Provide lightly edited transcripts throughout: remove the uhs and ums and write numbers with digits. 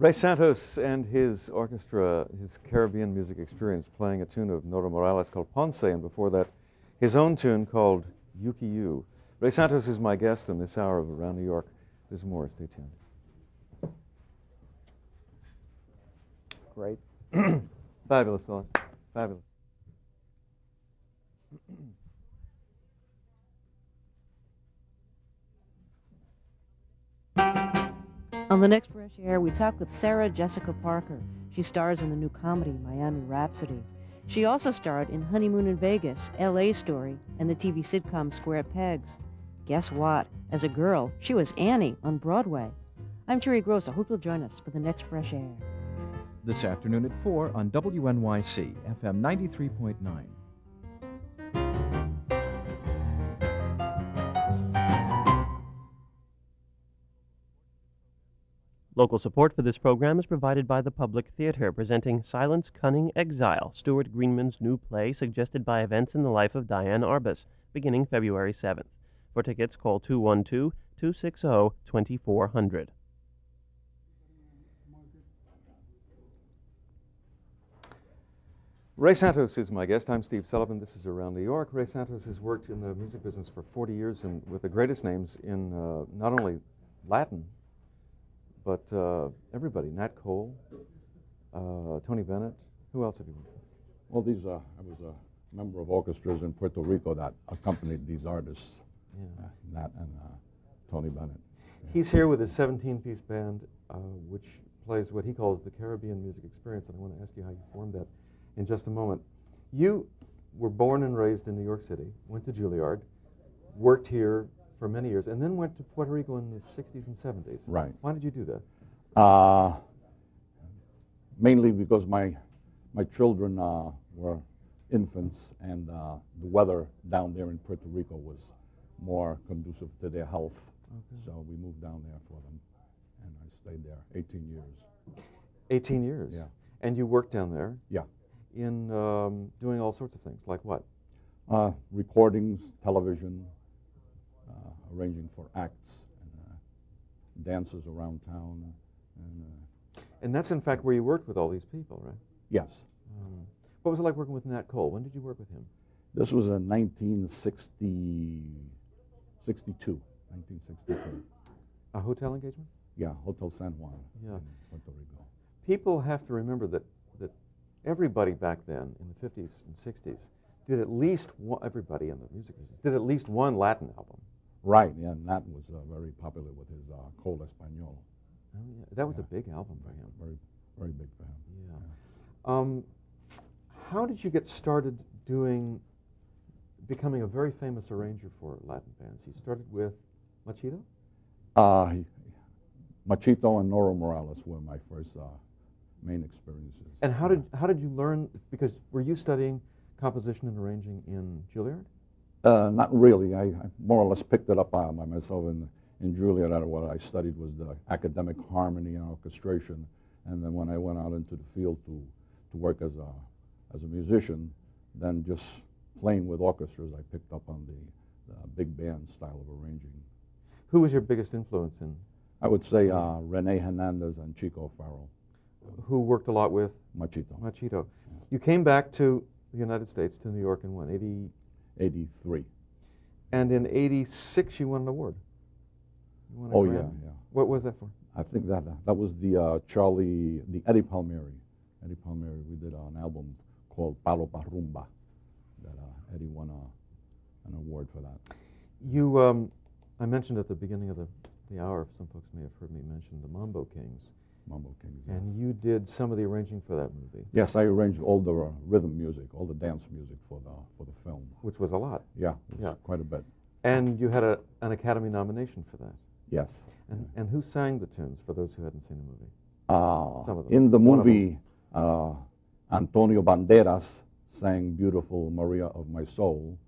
Ray Santos and his orchestra, his Caribbean music experience, playing a tune of Nora Morales called Ponce, and before that, his own tune called Yuki Yu. Ray Santos is my guest in this hour of Around New York. There's more. Stay tuned. Great. Fabulous, fellas. Fabulous. On the next Fresh Air, we talk with Sarah Jessica Parker. She stars in the new comedy Miami Rhapsody. She also starred in Honeymoon in Vegas, L.A. Story, and the TV sitcom Square Pegs. Guess what? As a girl, she was Annie on Broadway. I'm Terry Gross. I hope you'll join us for the next Fresh Air. This afternoon at 4 on WNYC, FM 93.9. Local support for this program is provided by the Public Theater, presenting Silence, Cunning, Exile, Stuart Greenman's new play suggested by events in the life of Diane Arbus, beginning February 7th. For tickets, call 212-260-2400. Ray Santos is my guest. I'm Steve Sullivan. This is Around New York. Ray Santos has worked in the music business for 40 years and with the greatest names in not only Latin, but everybody. Nat Cole, Tony Bennett. Who else have you worked with? Well, I was a member of orchestras in Puerto Rico that accompanied these artists, Nat and Tony Bennett. He's here with his 17-piece band, which plays what he calls the Caribbean Music Experience, and I want to ask you how you formed that in just a moment. You were born and raised in New York City, went to Juilliard, worked here for many years, and then went to Puerto Rico in the 60s and 70s. Right. Why did you do that? Mainly because my children were infants, and the weather down there in Puerto Rico was more conducive to their health. Okay. So we moved down there for them, and I stayed there 18 years. 18 years? Yeah. And you worked down there? Yeah. In doing all sorts of things, like what? Recordings, television, arranging for acts, and dances around town. And that's in fact where you worked with all these people, right? Yes. What was it like working with Nat Cole? When did you work with him? This was in 1962. A hotel engagement? Yeah, Hotel San Juan in Puerto Rico. People have to remember that everybody back then in the 50s and 60s did at least one, everybody in the music business did at least one Latin album. Right, yeah, Nat was very popular with his Cole Espanol. Oh, yeah. That was a big album for him. Very, very big for him. Yeah. How did you get started becoming a very famous arranger for Latin bands? You started with Machito? Machito and Noro Morales were my first main experiences. And how did you learn? Because were you studying composition and arranging in Juilliard? Not really. I more or less picked it up by myself in Juilliard. What I studied was the academic harmony and orchestration, and then when I went out into the field to work as a musician, then just playing with orchestras, I picked up on the big band style of arranging. Who was your biggest influence in? I would say Rene Hernandez and Chico Farrell. Who worked a lot with? Machito. Machito. You came back to the United States, to New York in when, 83. And in 86 you won an award. You won a Oh, Grammy. yeah. What was that for? I think that was the Eddie Palmieri. Eddie Palmieri, we did an album called Palo Pa Rumba that Eddie won an award for that. You, I mentioned at the beginning of the hour, some folks may have heard me mention the Mambo Kings. Mambo Kings, yes. And you did some of the arranging for that movie. Yes, I arranged all the rhythm music, all the dance music for the film. Which was a lot. Yeah, quite a bit. And you had an Academy nomination for that. Yes. And who sang the tunes for those who hadn't seen the movie? Some of them. In the movie, Antonio Banderas sang Beautiful Maria of My Soul,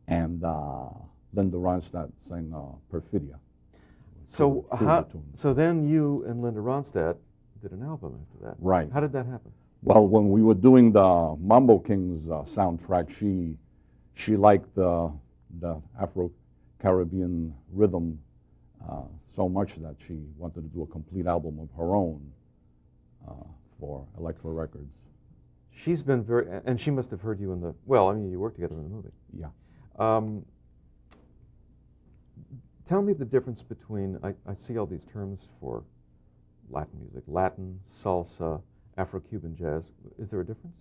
and Linda Ronstadt sang Perfidia. So then you and Linda Ronstadt did an album after that. Right. How did that happen? Well, when we were doing the Mambo Kings soundtrack, she liked the Afro-Caribbean rhythm so much that she wanted to do a complete album of her own for Elektra Records. She's been and she must have heard you in you worked together in the movie. Yeah. Tell me the difference between, I see all these terms for Latin music, Latin, salsa, Afro-Cuban jazz. Is there a difference?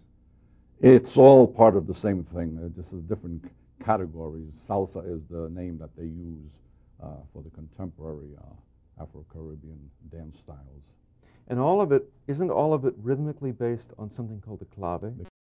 It's all part of the same thing. This is different categories. Salsa is the name that they use for the contemporary Afro-Caribbean dance styles. And all of it, isn't all of it rhythmically based on something called the clave? The